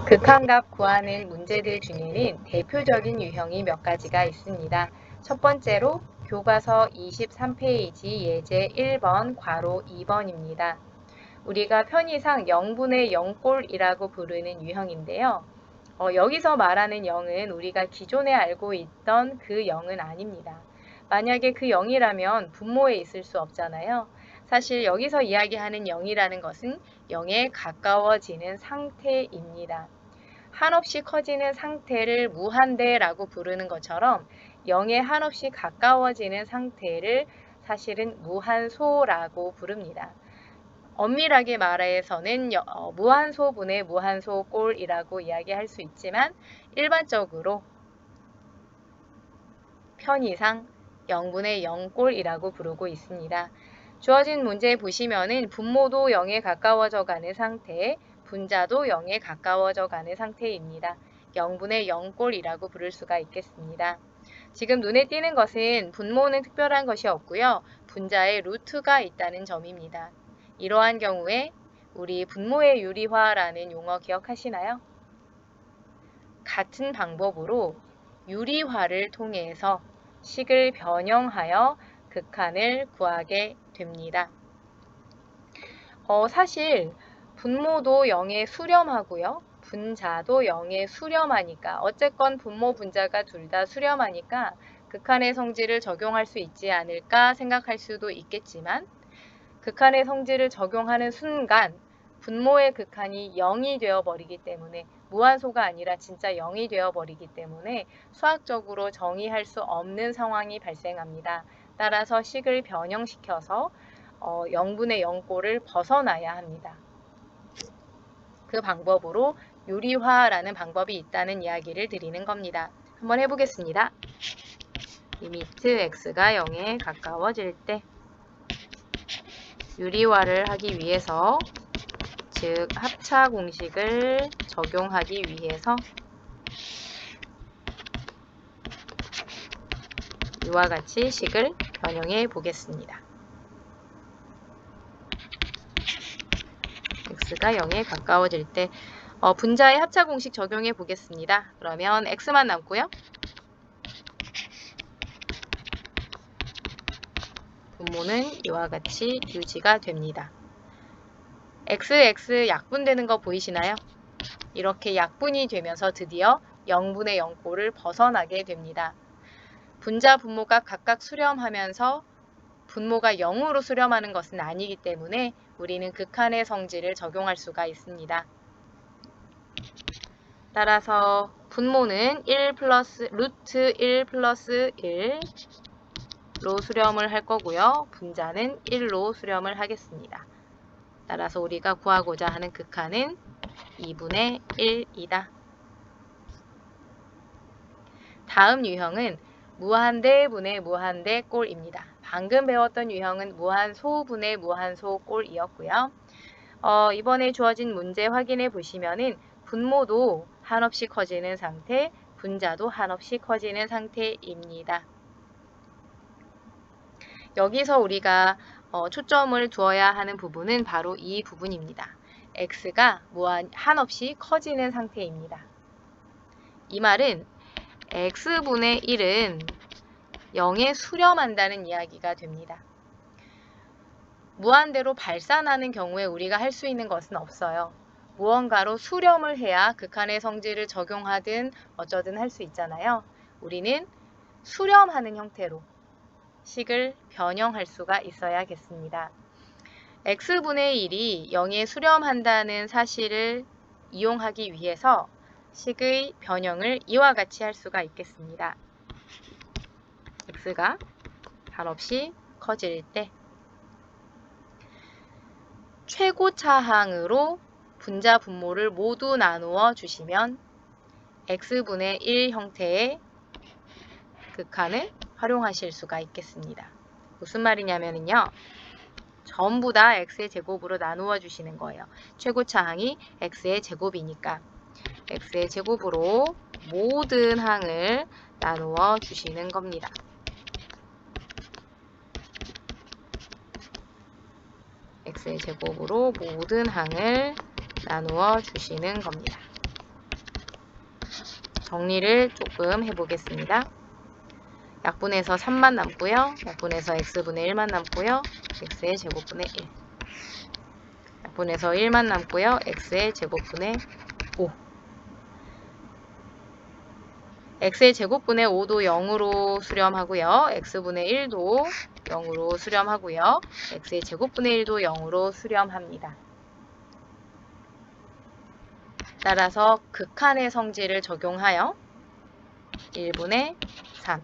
극한값 구하는 문제들 중에는 대표적인 유형이 몇 가지가 있습니다. 첫 번째로 교과서 23페이지 예제 1번 괄호 2번입니다. 우리가 편의상 0분의 0꼴이라고 부르는 유형인데요. 여기서 말하는 0은 우리가 기존에 알고 있던 그 0은 아닙니다. 만약에 그 0이라면 분모에 있을 수 없잖아요. 사실 여기서 이야기하는 0이라는 것은 0에 가까워지는 상태입니다. 한없이 커지는 상태를 무한대라고 부르는 것처럼 0에 한없이 가까워지는 상태를 사실은 무한소라고 부릅니다. 엄밀하게 말해서는 무한소분의 무한소꼴이라고 이야기할 수 있지만 일반적으로 편의상 0분의 0꼴이라고 부르고 있습니다. 주어진 문제 보시면은 분모도 0에 가까워져 가는 상태, 분자도 0에 가까워져 가는 상태입니다. 0분의 0꼴이라고 부를 수가 있겠습니다. 지금 눈에 띄는 것은 분모는 특별한 것이 없고요. 분자에 루트가 있다는 점입니다. 이러한 경우에 우리 분모의 유리화라는 용어 기억하시나요? 같은 방법으로 유리화를 통해서 식을 변형하여 극한을 구하게 됩니다. 사실 분모도 0에 수렴하고요. 분자도 0에 수렴하니까 어쨌건 분모 분자가 둘 다 수렴하니까 극한의 성질을 적용할 수 있지 않을까 생각할 수도 있겠지만 극한의 성질을 적용하는 순간 분모의 극한이 0이 되어버리기 때문에 무한소가 아니라 진짜 0이 되어버리기 때문에 수학적으로 정의할 수 없는 상황이 발생합니다. 따라서 식을 변형시켜서 0분의 0꼴을 벗어나야 합니다. 그 방법으로 유리화라는 방법이 있다는 이야기를 드리는 겁니다. 한번 해보겠습니다. 리미트 x가 0에 가까워질 때 유리화를 하기 위해서, 즉 합차 공식을 적용하기 위해서 이와 같이 식을 변형해 보겠습니다. x가 0에 가까워질 때 분자의 합차 공식 적용해 보겠습니다. 그러면 x만 남고요. 분모는 이와 같이 유지가 됩니다. x 약분되는 거 보이시나요? 이렇게 약분이 되면서 드디어 0분의 0꼴을 벗어나게 됩니다. 분자 분모가 각각 수렴하면서 분모가 0으로 수렴하는 것은 아니기 때문에 우리는 극한의 성질을 적용할 수가 있습니다. 따라서 분모는 1 플러스 루트 1 플러스 1로 수렴을 할 거고요. 분자는 1로 수렴을 하겠습니다. 따라서 우리가 구하고자 하는 극한은 2분의 1이다. 다음 유형은 무한대분의 무한대꼴입니다. 방금 배웠던 유형은 무한소분의 무한소꼴이었고요. 이번에 주어진 문제 확인해 보시면은 분모도 한없이 커지는 상태, 분자도 한없이 커지는 상태입니다. 여기서 우리가 초점을 두어야 하는 부분은 바로 이 부분입니다. x가 한없이 커지는 상태입니다. 이 말은 x분의 1은 0에 수렴한다는 이야기가 됩니다. 무한대로 발산하는 경우에 우리가 할 수 있는 것은 없어요. 무언가로 수렴을 해야 극한의 성질을 적용하든 어쩌든 할 수 있잖아요. 우리는 수렴하는 형태로 식을 변형할 수가 있어야겠습니다. x분의 1이 0에 수렴한다는 사실을 이용하기 위해서 식의 변형을 이와 같이 할 수가 있겠습니다. x가 한없이 커질 때 최고차항으로 분자 분모를 모두 나누어 주시면 x분의 1 형태의 극한을 활용하실 수가 있겠습니다. 무슨 말이냐면요. 전부 다 x의 제곱으로 나누어 주시는 거예요. 최고차항이 x의 제곱이니까 x의 제곱으로 모든 항을 나누어 주시는 겁니다. x의 제곱으로 모든 항을 나누어 주시는 겁니다. 정리를 조금 해보겠습니다. 약분해서 3만 남고요. 약분해서 x분의 1만 남고요. x의 제곱분의 1. 약분해서 1만 남고요. x의 제곱분의 5. x의 제곱분의 5도 0으로 수렴하고요. x분의 1도 0으로 수렴하고요. x의 제곱분의 1도 0으로 수렴합니다. 따라서 극한의 성질을 적용하여 1분의 3,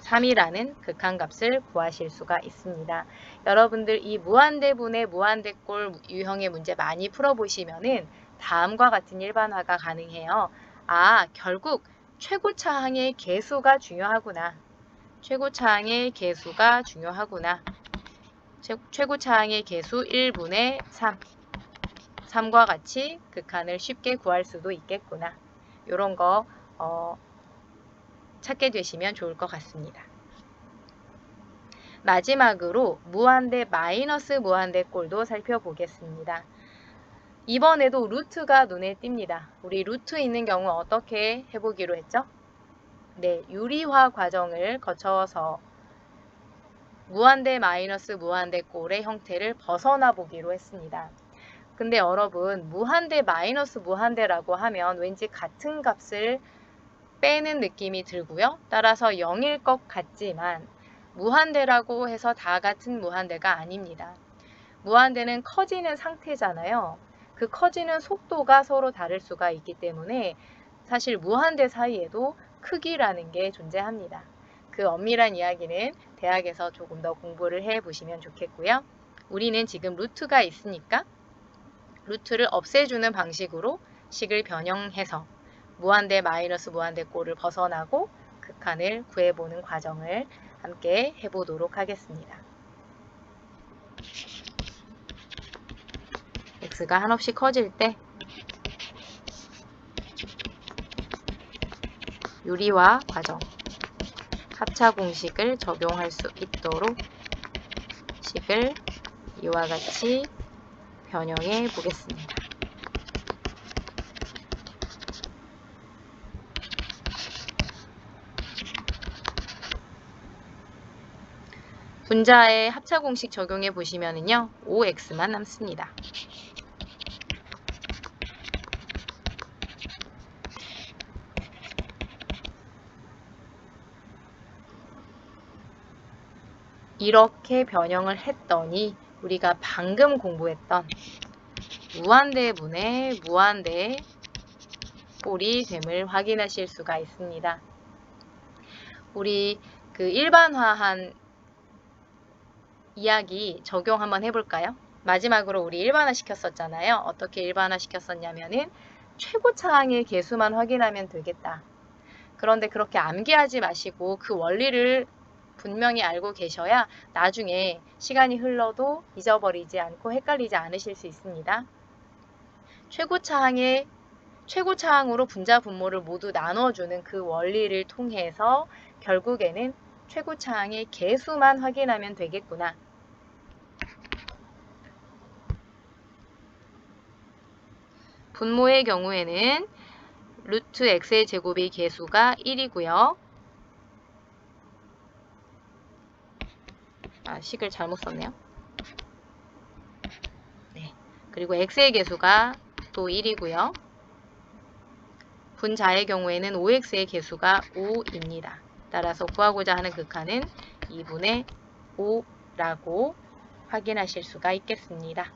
3이라는 극한값을 구하실 수가 있습니다. 여러분들 이 무한대분의 무한대꼴 유형의 문제 많이 풀어보시면은 다음과 같은 일반화가 가능해요. 아, 결국 최고차항의 계수가 중요하구나. 최고차항의 계수가 중요하구나. 최고차항의 계수 1분의 3. 3과 같이 극한을 쉽게 구할 수도 있겠구나. 이런 거 찾게 되시면 좋을 것 같습니다. 마지막으로 무한대 마이너스 무한대 꼴도 살펴보겠습니다. 이번에도 루트가 눈에 띕니다. 우리 루트 있는 경우 어떻게 해보기로 했죠? 네, 유리화 과정을 거쳐서 무한대 마이너스 무한대 꼴의 형태를 벗어나 보기로 했습니다. 근데 여러분 무한대 마이너스 무한대라고 하면 왠지 같은 값을 빼는 느낌이 들고요. 따라서 0일 것 같지만 무한대라고 해서 다 같은 무한대가 아닙니다. 무한대는 커지는 상태잖아요. 그 커지는 속도가 서로 다를 수가 있기 때문에 사실 무한대 사이에도 크기라는 게 존재합니다. 그 엄밀한 이야기는 대학에서 조금 더 공부를 해 보시면 좋겠고요. 우리는 지금 루트가 있으니까 루트를 없애주는 방식으로 식을 변형해서 무한대 마이너스 무한대 꼴을 벗어나고 극한을 구해보는 과정을 함께 해보도록 하겠습니다. x가 한없이 커질 때 유리화 과정 합차 공식을 적용할 수 있도록 식을 이와 같이 변형해 보겠습니다. 분자의 합차 공식 적용해 보시면은요, 5x만 남습니다. 이렇게 변형을 했더니 우리가 방금 공부했던 무한대분의 무한대 꼴이 됨을 확인하실 수가 있습니다. 우리 그 일반화한 이야기 적용 한번 해볼까요? 마지막으로 우리 일반화 시켰었잖아요. 어떻게 일반화 시켰었냐면은 최고차항의 계수만 확인하면 되겠다. 그런데 그렇게 암기하지 마시고 그 원리를 분명히 알고 계셔야 나중에 시간이 흘러도 잊어버리지 않고 헷갈리지 않으실 수 있습니다. 최고차항으로 분자 분모를 모두 나눠주는 그 원리를 통해서 결국에는 최고차항의 계수만 확인하면 되겠구나. 분모의 경우에는 루트 x의 제곱의 계수가 1이고요. 식을 잘못 썼네요. 네. 그리고 x의 계수가 또 1이고요. 분자의 경우에는 5x의 계수가 5입니다. 따라서 구하고자 하는 극한은 2분의 5라고 확인하실 수가 있겠습니다.